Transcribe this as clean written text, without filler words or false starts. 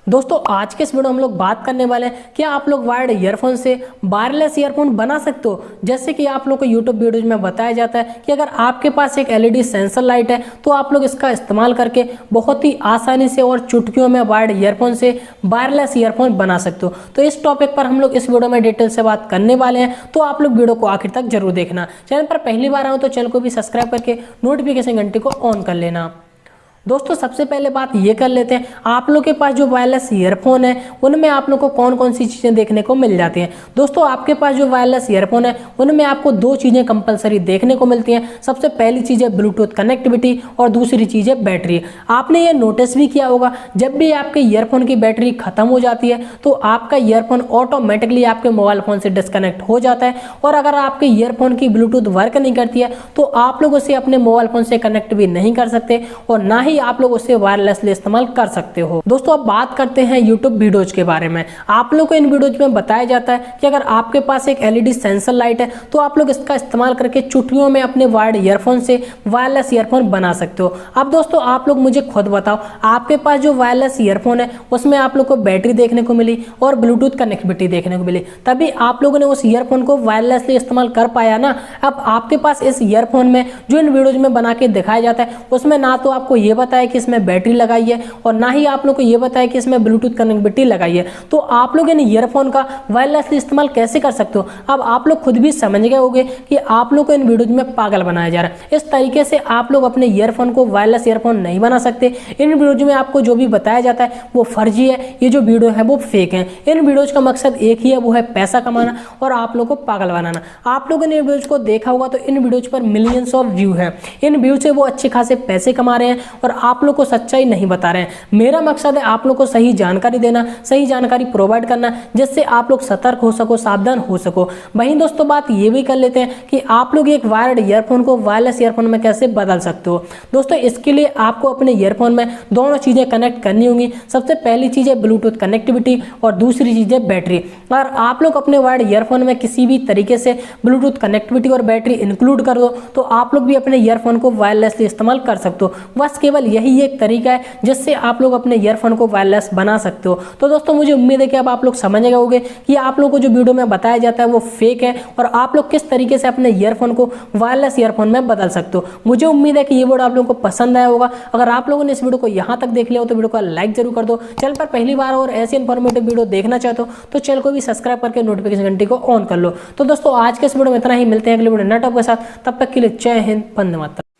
दोस्तों आज के इस वीडियो में हम लोग बात करने वाले हैं क्या आप लोग वायर्ड ईयरफोन से वायरलेस ईयरफोन बना सकते हो। जैसे कि आप लोग को यूट्यूब वीडियोज में बताया जाता है कि अगर आपके पास एक एलईडी सेंसर लाइट है तो आप लोग इसका इस्तेमाल करके बहुत ही आसानी से और चुटकियों में वायर्ड ईयरफोन से वायरलेस ईयरफोन बना सकते हो। तो इस टॉपिक पर हम लोग इस वीडियो में डिटेल से बात करने वाले हैं, तो आप लोग वीडियो को आखिर तक जरूर देखना। चैनल पर पहली बार आए तो चैनल को भी सब्सक्राइब करके नोटिफिकेशन घंटी को ऑन कर लेना। दोस्तों सबसे पहले बात ये कर लेते हैं, आप लोग के पास जो वायरलेस ईयरफोन है उनमें आप लोग को कौन कौन सी चीज़ें देखने को मिल जाती हैं। दोस्तों आपके पास जो वायरलेस ईयरफोन है उनमें आपको दो चीज़ें कंपलसरी देखने को मिलती हैं। सबसे पहली चीज़ है ब्लूटूथ कनेक्टिविटी और दूसरी चीज़ है बैटरी। आपने ये नोटिस भी किया होगा, जब भी आपके ईयरफोन की बैटरी खत्म हो जाती है तो आपका ईयरफोन ऑटोमेटिकली आपके मोबाइल फ़ोन से डिस्कनेक्ट हो जाता है, और अगर आपके ईयरफोन की ब्लूटूथ वर्क नहीं करती है तो आप लोग उसे अपने मोबाइल फ़ोन से कनेक्ट भी नहीं कर सकते और ना ही आप लोग उसे वायरलेसली इस्तेमाल कर सकते हो। दोस्तों अब बात करते हैं यूट्यूब वीडियोज के बारे में। आप लोग को इन वीडियोज में बताया जाता है कि अगर आपके पास एक एलईडी सेंसर लाइट है तो आप लोग इसका इस्तेमाल करके चुटकियों में अपने वायर्ड ईयरफोन से वायरलेस ईयरफोन बना सकते हो। अब दोस्तों आप लोग मुझे खुद बताओ, आपके पास जो वायरलेस ईयरफोन है उसमें आप लोग को बैटरी देखने को मिली और ब्लूटूथ कनेक्टिविटी देखने को मिली, तभी आप लोगों ने उस ईयरफोन को वायरलेसली इस्तेमाल कर पाया ना। अब आपके पास इस ईयरफोन में जो इन वीडियोज में बना के दिखाया जाता है उसमें ना तो आपको ये बताया कि इसमें बैटरी लगाई है और ना ही आप लोग को ये बताया कि इसमें ब्लूटूथ कनेक्टिविटी लगाई है, तो आप लोग इन ईयरफोन का वायरलेसली इस्तेमाल कैसे कर सकते हो। अब आप लोग खुद भी समझ गए होंगे कि आप लोग को इन वीडियोज में पागल बनाया जा रहा है। इस तरीके से आप लोग अपने ईयरफोन को वायरलेस ईयरफोन नहीं बना सकते। इन वीडियोज में आपको जो भी बताया जाता है वो फर्जी है, ये जो वीडियो है वो फेक है। इन वीडियोज का मकसद एक ही है, वो है पैसा कमाना और आप लोग को पागल बनाना। आप लोगों ने इन वीडियोज को देखा होगा तो इन वीडियोज पर मिलियंस ऑफ व्यू है, इन व्यू से वो अच्छे खासे पैसे कमा रहे हैं और आप लोग को सच्चाई नहीं बता रहे हैं। मेरा मकसद है आप लोग को सही जानकारी देना, सही जानकारी प्रोवाइड करना, जिससे आप लोग सतर्क हो सको, सावधान हो सको। वहीं दोस्तों बात ये भी कर लेते हैं कि आप लोग एक वायर्ड ईयरफोन को वायरलेस ईयरफोन में कैसे बदल सकते हो। दोस्तों इसके लिए आपको अपने ईयरफोन में दोनों चीजें कनेक्ट करनी होंगी। सबसे पहली चीज है ब्लूटूथ कनेक्टिविटी और दूसरी चीज है बैटरी। और आप लोग अपने वायर्ड ईयरफोन में किसी भी तरीके से ब्लूटूथ कनेक्टिविटी और बैटरी इंक्लूड कर दो तो आप लोग भी अपने ईयरफोन को वायरलेसली इस्तेमाल कर सकते हो। बस केवल यही एक तरीका है जिससे आप लोग अपने ईयरफोन को वायरलेस बना सकते हो। तो दोस्तों मुझे उम्मीद है कि अब आप लोग समझ गए होंगे कि आप लोगों को जो वीडियो में बताया जाता है वो फेक है और आप लोग किस तरीके से अपने ईयरफोन को वायरलेस ईयरफोन में बदल सकते हो। मुझे उम्मीद है कि ये वीडियो आप लोगों को पसंद आया होगा। अगर आप लोगों ने इस वीडियो को यहाँ तक देख लिया हो तो वीडियो को लाइक जरूर कर दो। चैनल पर पहली बार और ऐसी इन्फॉर्मेटिव वीडियो देखना चाहते हो तो चैनल को भी सब्सक्राइब करके नोटिफिकेशन घंटी को ऑन कर लो। तो दोस्तों आज के इस वीडियो में इतना ही, मिलते हैं अगले वीडियो नए टॉपिक के साथ। तब तक के लिए जय हिंद, वंदे मातरम।